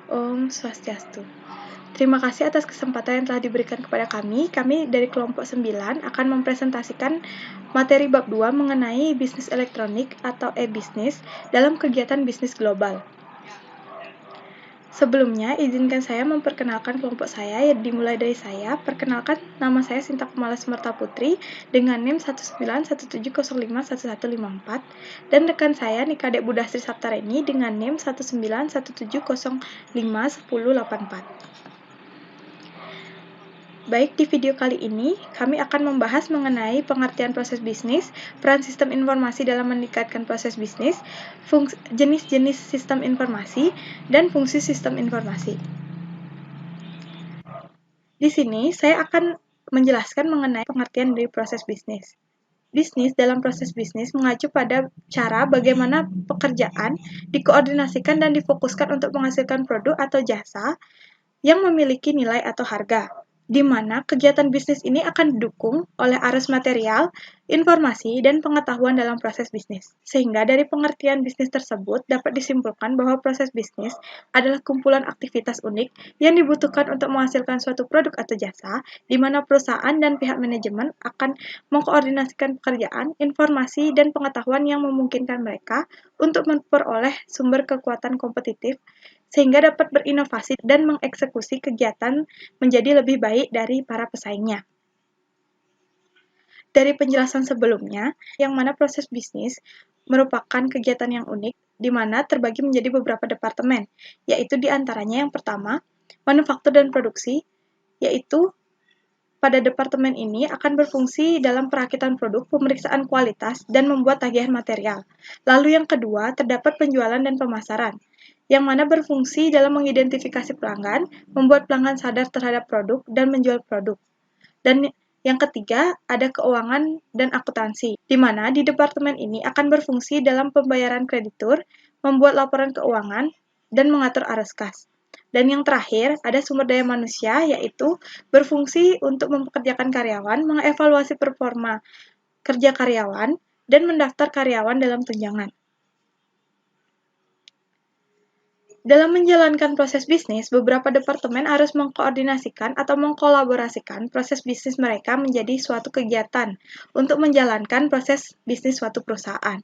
Om Swastiastu. Terima kasih atas kesempatan yang telah diberikan kepada kami. Kami dari kelompok 9 akan mempresentasikan materi bab 2 mengenai bisnis elektronik atau e-bisnis dalam kegiatan bisnis global. Sebelumnya, izinkan saya memperkenalkan kelompok saya, dimulai dari saya. Perkenalkan, nama saya Sinta Kumala Semerta Putri dengan NIM 19050511154 dan rekan saya Nikadek Budastri Saptareni dengan NIM 19170510184. Baik, di video kali ini kami akan membahas mengenai pengertian proses bisnis, peran sistem informasi dalam meningkatkan proses bisnis, jenis-jenis sistem informasi, dan fungsi sistem informasi. Di sini saya akan menjelaskan mengenai pengertian dari proses bisnis. Bisnis dalam proses bisnis mengacu pada cara bagaimana pekerjaan dikoordinasikan dan difokuskan untuk menghasilkan produk atau jasa yang memiliki nilai atau harga, di mana kegiatan bisnis ini akan didukung oleh arus material, informasi, dan pengetahuan dalam proses bisnis. Sehingga dari pengertian bisnis tersebut dapat disimpulkan bahwa proses bisnis adalah kumpulan aktivitas unik yang dibutuhkan untuk menghasilkan suatu produk atau jasa, di mana perusahaan dan pihak manajemen akan mengkoordinasikan pekerjaan, informasi, dan pengetahuan yang memungkinkan mereka untuk memperoleh sumber kekuatan kompetitif sehingga dapat berinovasi dan mengeksekusi kegiatan menjadi lebih baik dari para pesaingnya. Dari penjelasan sebelumnya, yang mana proses bisnis merupakan kegiatan yang unik, di mana terbagi menjadi beberapa departemen, yaitu diantaranya yang pertama, manufaktur dan produksi, yaitu pada departemen ini akan berfungsi dalam perakitan produk, pemeriksaan kualitas, dan membuat tagihan material. Lalu yang kedua, terdapat penjualan dan pemasaran, yang mana berfungsi dalam mengidentifikasi pelanggan, membuat pelanggan sadar terhadap produk, dan menjual produk. Dan yang ketiga, ada keuangan dan akuntansi, di mana di departemen ini akan berfungsi dalam pembayaran kreditur, membuat laporan keuangan, dan mengatur arus kas. Dan yang terakhir, ada sumber daya manusia, yaitu berfungsi untuk mempekerjakan karyawan, mengevaluasi performa kerja karyawan, dan mendaftar karyawan dalam tunjangan. Dalam menjalankan proses bisnis, beberapa departemen harus mengkoordinasikan atau mengkolaborasikan proses bisnis mereka menjadi suatu kegiatan untuk menjalankan proses bisnis suatu perusahaan.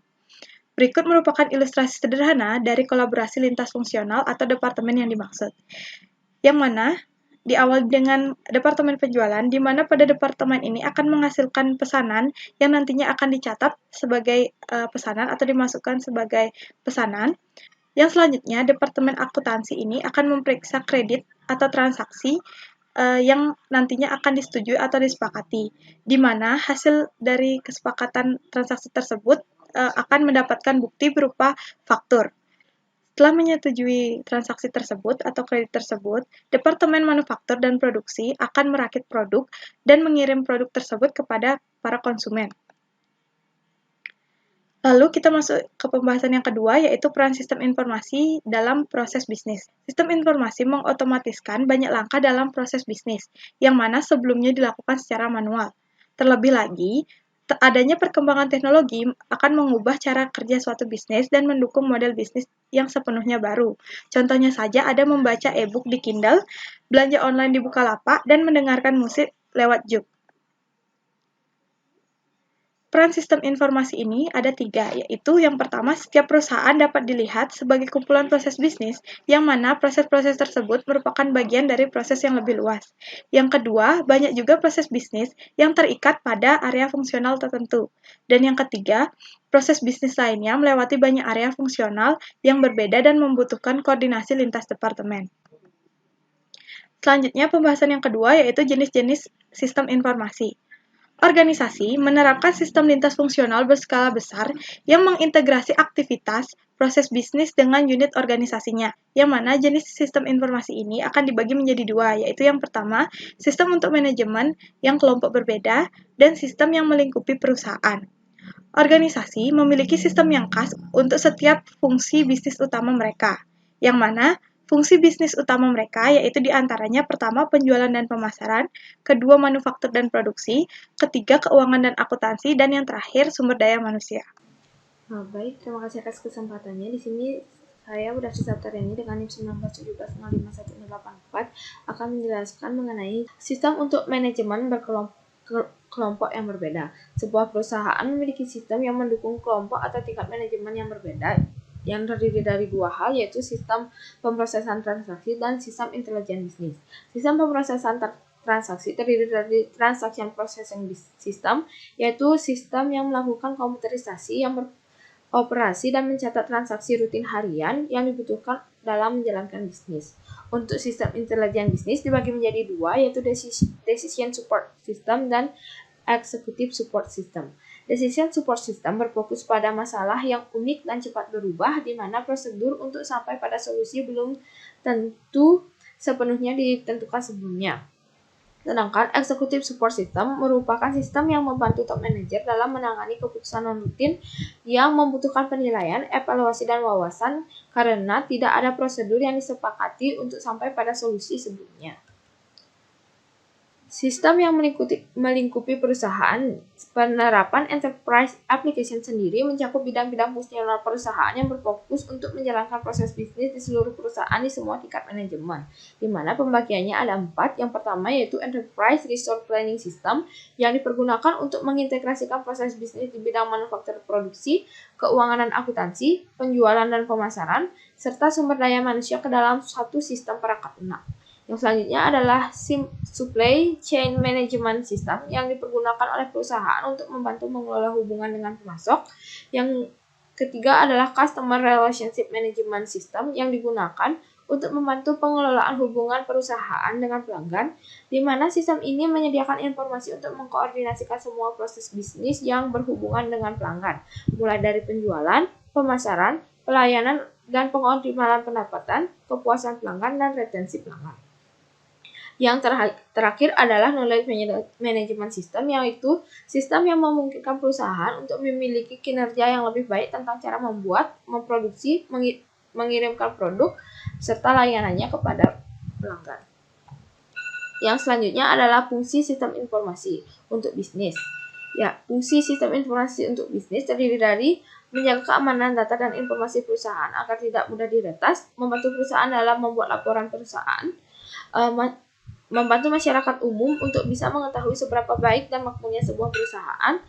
Berikut merupakan ilustrasi sederhana dari kolaborasi lintas fungsional atau departemen yang dimaksud. Yang mana diawali dengan departemen penjualan, di mana pada departemen ini akan menghasilkan pesanan yang nantinya akan dicatat sebagai pesanan atau dimasukkan sebagai pesanan. Yang selanjutnya, departemen akuntansi ini akan memeriksa kredit atau transaksi yang nantinya akan disetujui atau disepakati, di mana hasil dari kesepakatan transaksi tersebut akan mendapatkan bukti berupa faktur. Setelah menyetujui transaksi tersebut atau kredit tersebut, Departemen Manufaktur dan Produksi akan merakit produk dan mengirim produk tersebut kepada para konsumen. Lalu kita masuk ke pembahasan yang kedua, yaitu peran sistem informasi dalam proses bisnis. Sistem informasi mengotomatiskan banyak langkah dalam proses bisnis, yang mana sebelumnya dilakukan secara manual. Terlebih lagi, adanya perkembangan teknologi akan mengubah cara kerja suatu bisnis dan mendukung model bisnis yang sepenuhnya baru. Contohnya saja ada membaca e-book di Kindle, belanja online di Bukalapak, dan mendengarkan musik lewat Juke. Peran sistem informasi ini ada 3, yaitu yang pertama, setiap perusahaan dapat dilihat sebagai kumpulan proses bisnis, yang mana proses-proses tersebut merupakan bagian dari proses yang lebih luas. Yang kedua, banyak juga proses bisnis yang terikat pada area fungsional tertentu. Dan yang ketiga, proses bisnis lainnya melewati banyak area fungsional yang berbeda dan membutuhkan koordinasi lintas departemen. Selanjutnya, pembahasan yang kedua yaitu jenis-jenis sistem informasi. Organisasi menerapkan sistem lintas fungsional berskala besar yang mengintegrasi aktivitas proses bisnis dengan unit organisasinya, yang mana jenis sistem informasi ini akan dibagi menjadi 2, yaitu yang pertama, sistem untuk manajemen yang kelompok berbeda, dan sistem yang melingkupi perusahaan. Organisasi memiliki sistem yang khas untuk setiap fungsi bisnis utama mereka, yang mana fungsi bisnis utama mereka yaitu diantaranya pertama penjualan dan pemasaran, kedua manufaktur dan produksi, ketiga keuangan dan akuntansi, dan yang terakhir sumber daya manusia. Baik, terima kasih atas kesempatannya. Di sini Saya Budharti Saptarini dengan NIM 1917051184 akan menjelaskan mengenai sistem untuk manajemen berkelompok yang berbeda. Sebuah perusahaan memiliki sistem yang mendukung kelompok atau tingkat manajemen yang berbeda yang terdiri dari dua hal, yaitu sistem pemrosesan transaksi dan sistem intelijen bisnis. Sistem pemrosesan transaksi terdiri dari transaction processing system, yaitu sistem yang melakukan komputerisasi yang operasi dan mencatat transaksi rutin harian yang dibutuhkan dalam menjalankan bisnis. Untuk sistem intelijen bisnis dibagi menjadi dua, yaitu Decision Support System dan Executive Support System. Decision Support System berfokus pada masalah yang unik dan cepat berubah, di mana prosedur untuk sampai pada solusi belum tentu sepenuhnya ditentukan sebelumnya. Sedangkan Executive Support System merupakan sistem yang membantu top manager dalam menangani keputusan non-rutin yang membutuhkan penilaian, evaluasi, dan wawasan karena tidak ada prosedur yang disepakati untuk sampai pada solusi sebelumnya. Sistem yang melingkupi perusahaan. Penerapan enterprise application sendiri mencakup bidang-bidang fungsional perusahaan yang berfokus untuk menjalankan proses bisnis di seluruh perusahaan di semua tingkat manajemen, di mana pembagiannya ada 4. Yang pertama yaitu Enterprise Resource Planning System yang dipergunakan untuk mengintegrasikan proses bisnis di bidang manufaktur produksi, keuangan dan akuntansi, penjualan dan pemasaran, serta sumber daya manusia ke dalam satu sistem perangkat lunak. Yang selanjutnya adalah Supply Chain Management System yang dipergunakan oleh perusahaan untuk membantu mengelola hubungan dengan pemasok. Yang ketiga adalah Customer Relationship Management System yang digunakan untuk membantu pengelolaan hubungan perusahaan dengan pelanggan, di mana sistem ini menyediakan informasi untuk mengkoordinasikan semua proses bisnis yang berhubungan dengan pelanggan, mulai dari penjualan, pemasaran, pelayanan, dan pengoptimalan pendapatan, kepuasan pelanggan, dan retensi pelanggan. Yang terakhir adalah Knowledge Management System, yaitu sistem yang memungkinkan perusahaan untuk memiliki kinerja yang lebih baik tentang cara membuat, memproduksi, mengirimkan produk, serta layanannya kepada pelanggan. Yang selanjutnya adalah fungsi sistem informasi untuk bisnis. Fungsi sistem informasi untuk bisnis terdiri dari menjaga keamanan data dan informasi perusahaan agar tidak mudah diretas, membantu perusahaan dalam membuat laporan perusahaan, membantu masyarakat umum untuk bisa mengetahui seberapa baik dan makmurnya sebuah perusahaan,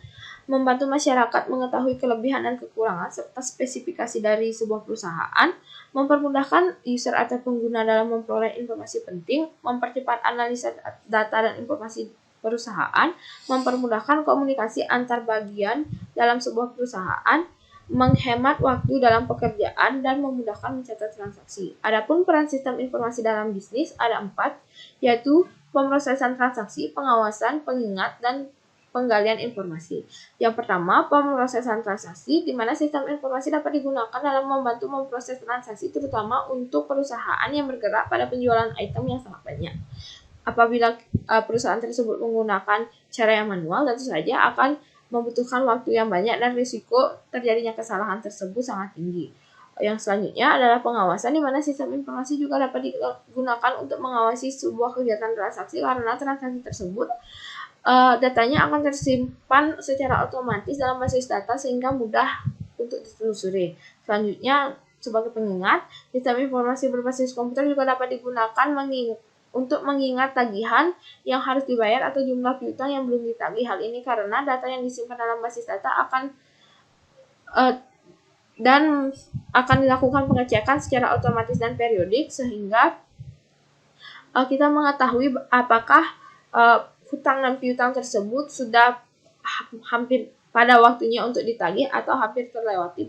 membantu masyarakat mengetahui kelebihan dan kekurangan serta spesifikasi dari sebuah perusahaan, mempermudahkan user atau pengguna dalam memperoleh informasi penting, mempercepat analisa data dan informasi perusahaan, mempermudahkan komunikasi antar bagian dalam sebuah perusahaan, menghemat waktu dalam pekerjaan, dan memudahkan mencatat transaksi. Adapun peran sistem informasi dalam bisnis ada 4, yaitu pemrosesan transaksi, pengawasan, pengingat, dan penggalian informasi. Yang pertama, pemrosesan transaksi, di mana sistem informasi dapat digunakan dalam membantu memproses transaksi, terutama untuk perusahaan yang bergerak pada penjualan item yang sangat banyak. Apabila perusahaan tersebut menggunakan cara yang manual, tentu saja akan membutuhkan waktu yang banyak dan risiko terjadinya kesalahan tersebut sangat tinggi. Yang selanjutnya adalah pengawasan, di mana sistem informasi juga dapat digunakan untuk mengawasi sebuah kegiatan transaksi karena transaksi tersebut datanya akan tersimpan secara otomatis dalam basis data sehingga mudah untuk ditelusuri. Selanjutnya, sebagai pengingat, sistem informasi berbasis komputer juga dapat digunakan untuk mengingat tagihan yang harus dibayar atau jumlah piutang yang belum ditagih. Hal ini karena data yang disimpan dalam basis data akan dilakukan pengecekan secara otomatis dan periodik sehingga kita mengetahui apakah hutang dan piutang tersebut sudah hampir pada waktunya untuk ditagih atau hampir terlewati.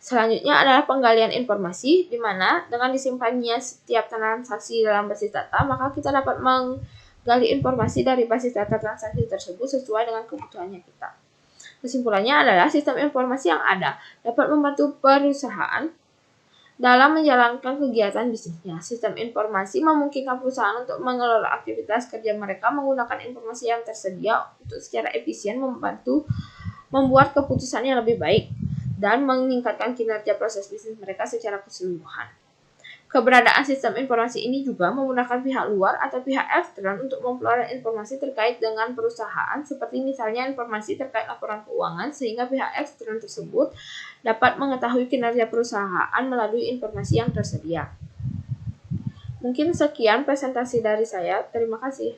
Selanjutnya adalah penggalian informasi, di mana dengan disimpannya setiap transaksi dalam basis data, maka kita dapat menggali informasi dari basis data transaksi tersebut sesuai dengan kebutuhannya kita. Kesimpulannya adalah sistem informasi yang ada dapat membantu perusahaan dalam menjalankan kegiatan bisnisnya. Sistem informasi memungkinkan perusahaan untuk mengelola aktivitas kerja mereka menggunakan informasi yang tersedia untuk secara efisien membantu membuat keputusan yang lebih baik dan meningkatkan kinerja proses bisnis mereka secara keseluruhan. Keberadaan sistem informasi ini juga memudahkan pihak luar atau pihak ekstern untuk memperoleh informasi terkait dengan perusahaan, seperti misalnya informasi terkait laporan keuangan, sehingga pihak ekstern tersebut dapat mengetahui kinerja perusahaan melalui informasi yang tersedia. Mungkin sekian presentasi dari saya. Terima kasih.